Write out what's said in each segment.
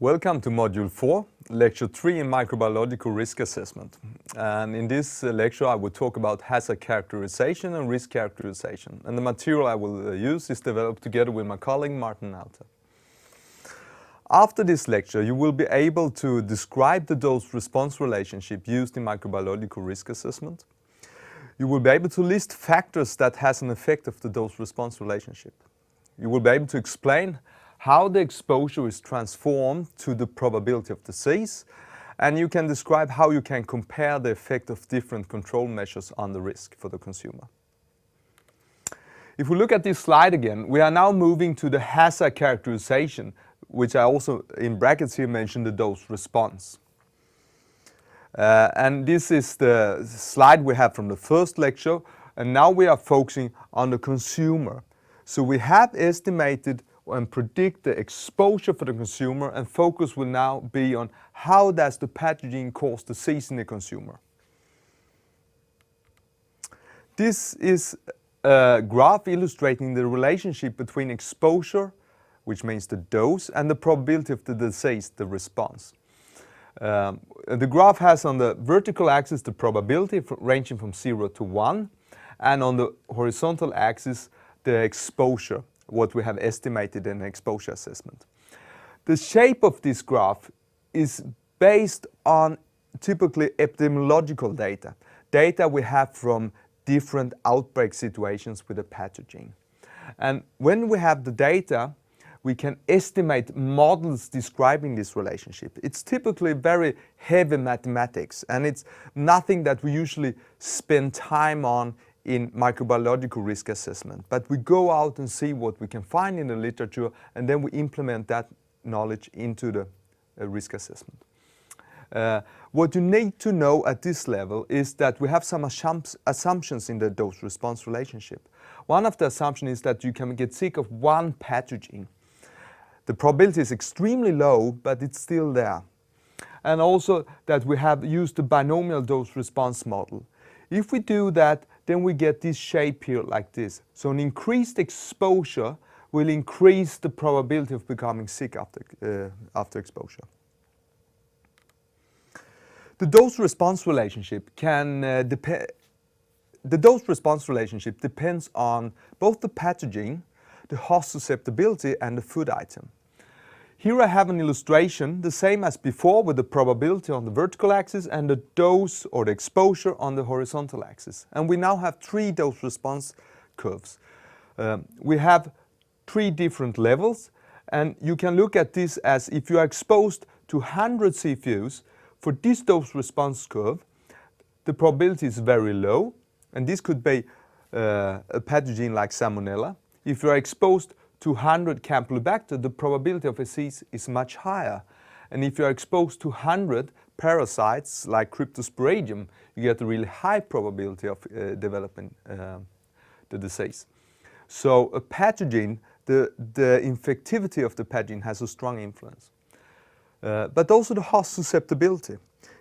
Welcome to Module 4, Lecture 3 in Microbiological Risk Assessment. And in this lecture I will talk about hazard characterization and risk characterization. And the material I will use is developed together with my colleague Martin Alter. After this lecture you will be able to describe the dose-response relationship used in microbiological risk assessment. You will be able to list factors that has an effect of the dose-response relationship. You will be able to explain how the exposure is transformed to the probability of disease, and you can describe how you can compare the effect of different control measures on the risk for the consumer. If we look at this slide again, we are now moving to the hazard characterization, which I also in brackets here mentioned the dose response. And this is the slide we have from the first lecture, and now we are focusing on the consumer. So we have estimated and predict the exposure for the consumer, and focus will now be on how does the pathogen cause disease in the consumer. This is a graph illustrating the relationship between exposure, which means the dose, and the probability of the disease, the response. The graph has on the vertical axis the probability ranging from 0 to 1, and on the horizontal axis the exposure, what we have estimated in exposure assessment. The shape of this graph is based on typically epidemiological data we have from different outbreak situations with a pathogen. And when we have the data, we can estimate models describing this relationship. It's typically very heavy mathematics, and it's nothing that we usually spend time on in microbiological risk assessment. But we go out and see what we can find in the literature, and then we implement that knowledge into the risk assessment. What you need to know at this level is that we have some assumptions in the dose-response relationship. One of the assumptions is that you can get sick of one pathogen. The probability is extremely low, but it's still there. And also that we have used the binomial dose-response model. If we do that, then we get this shape here like this. So an increased exposure will increase the probability of becoming sick after exposure. The dose-response relationship depends on both the pathogen, the host susceptibility, and the food item. Here I have an illustration, the same as before, with the probability on the vertical axis and the dose or the exposure on the horizontal axis. And we now have three dose-response curves. We have three different levels, and you can look at this as if you are exposed to 100 CFUs, for this dose-response curve, the probability is very low, and this could be a pathogen like Salmonella. If you are exposed to 100 Campylobacter, the probability of disease is much higher. And if you are exposed to 100 parasites like Cryptosporidium, you get a really high probability of developing the disease. So a pathogen, the infectivity of the pathogen has a strong influence. But also the host susceptibility.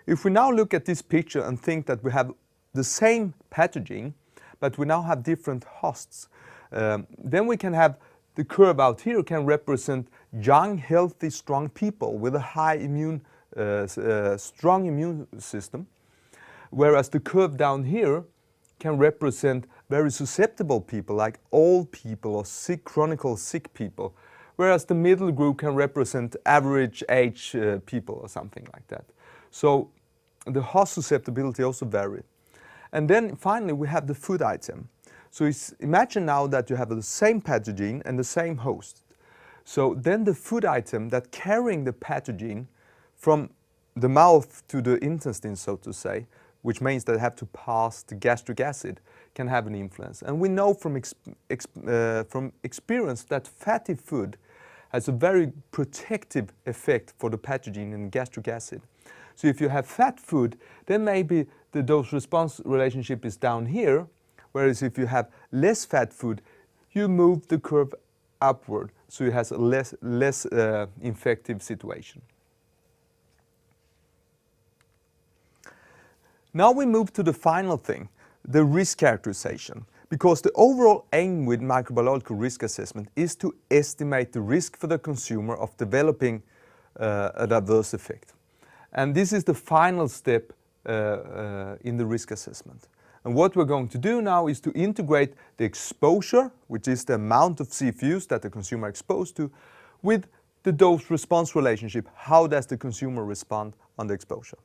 If we now look at this picture and think that we have the same pathogen, but we now have different hosts, then we can have the curve out here can represent young, healthy, strong people with a high strong immune system, whereas the curve down here can represent very susceptible people like old people or sick, chronically sick people, whereas the middle group can represent average age people or something like that. So the host susceptibility also vary. And then finally we have the food item. So imagine now that you have the same pathogen and the same host. So then the food item that carrying the pathogen from the mouth to the intestine, so to say, which means that they have to pass the gastric acid, can have an influence. And we know from experience that fatty food has a very protective effect for the pathogen in gastric acid. So if you have fat food, then maybe the dose-response relationship is down here, whereas if you have less fat food, you move the curve upward, so it has a less infective situation. Now we move to the final thing, the risk characterization, because the overall aim with microbiological risk assessment is to estimate the risk for the consumer of developing an adverse effect. And this is the final step in the risk assessment. And what we're going to do now is to integrate the exposure, which is the amount of CFUs that the consumer is exposed to, with the dose-response relationship. How does the consumer respond on the exposure?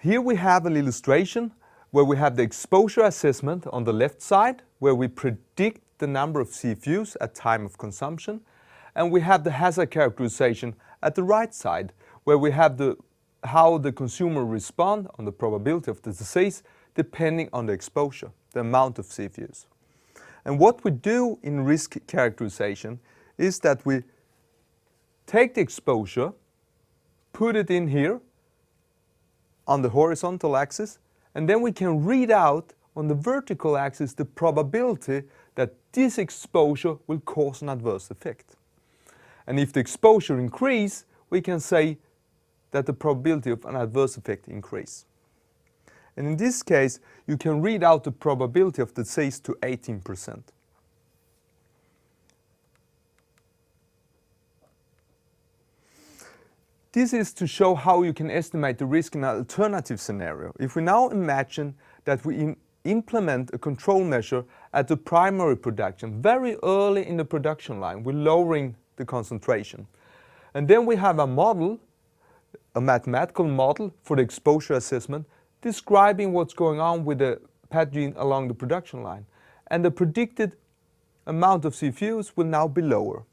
Here we have an illustration where we have the exposure assessment on the left side, where we predict the number of CFUs at time of consumption, and we have the hazard characterization at the right side, where we have how the consumer respond on the probability of the disease depending on the exposure, the amount of CFUs. And what we do in risk characterization is that we take the exposure, put it in here on the horizontal axis, and then we can read out on the vertical axis the probability that this exposure will cause an adverse effect. And if the exposure increases, we can say that the probability of an adverse effect increases. And in this case, you can read out the probability of the disease to 18%. This is to show how you can estimate the risk in an alternative scenario. If we now imagine that we implement a control measure at the primary production, very early in the production line, we're lowering the concentration. And then we have a model, a mathematical model for the exposure assessment, describing what's going on with the pathogen along the production line. And the predicted amount of CFUs will now be lower.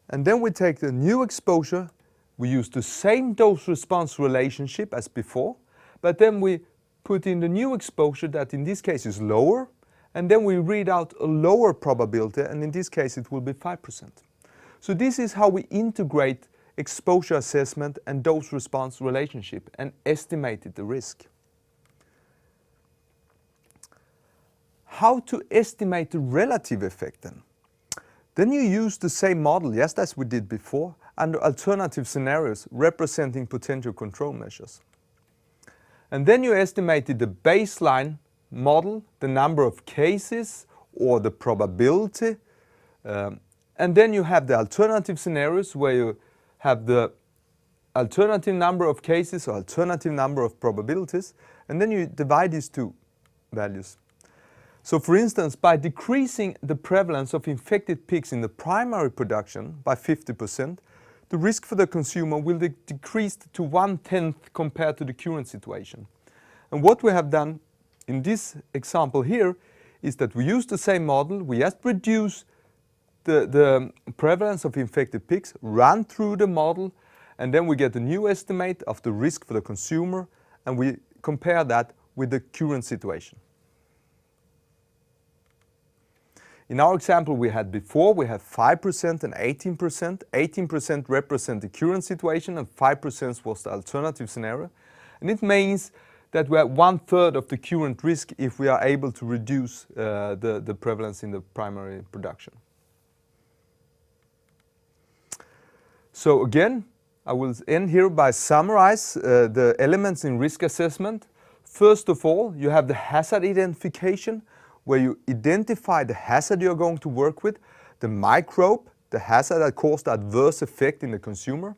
And then we take the new exposure. We use the same dose-response relationship as before, but then we put in the new exposure that in this case is lower, and then we read out a lower probability, and in this case it will be 5%. So this is how we integrate exposure assessment and dose-response relationship and estimated the risk. How to estimate the relative effect then? Then you use the same model, just as we did before, under alternative scenarios representing potential control measures. And then you estimated the baseline model, the number of cases or the probability, and then you have the alternative scenarios where you have the alternative number of cases or alternative number of probabilities, and then you divide these two values. So for instance, by decreasing the prevalence of infected pigs in the primary production by 50%, the risk for the consumer will decrease to 1/10 compared to the current situation. And what we have done in this example here is that we use the same model, we just reduce the prevalence of infected pigs, run through the model, and then we get a new estimate of the risk for the consumer, and we compare that with the current situation. In our example we had before, we have 5% and 18%. 18% represent the current situation and 5% was the alternative scenario. And it means that we have 1/3 of the current risk if we are able to reduce the prevalence in the primary production. So again, I will end here by summarize the elements in risk assessment. First of all, you have the hazard identification, where you identify the hazard you're going to work with, the microbe, the hazard that caused adverse effect in the consumer.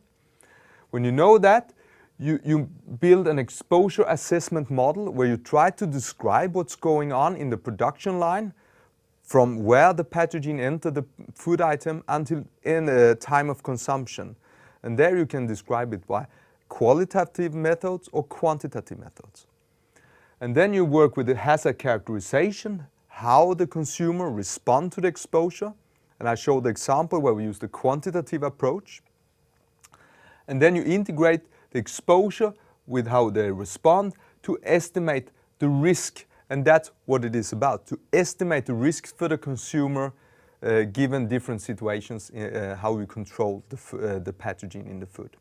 When you know that, you build an exposure assessment model where you try to describe what's going on in the production line from where the pathogen entered the food item until in the time of consumption. And there you can describe it by qualitative methods or quantitative methods. And then you work with the hazard characterization, how the consumer respond to the exposure. And I showed the example where we use the quantitative approach. And then you integrate the exposure with how they respond to estimate the risk. And that's what it is about, to estimate the risks for the consumer given different situations, how we control the pathogen in the food.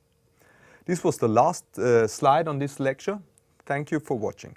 This was the last slide on this lecture. Thank you for watching.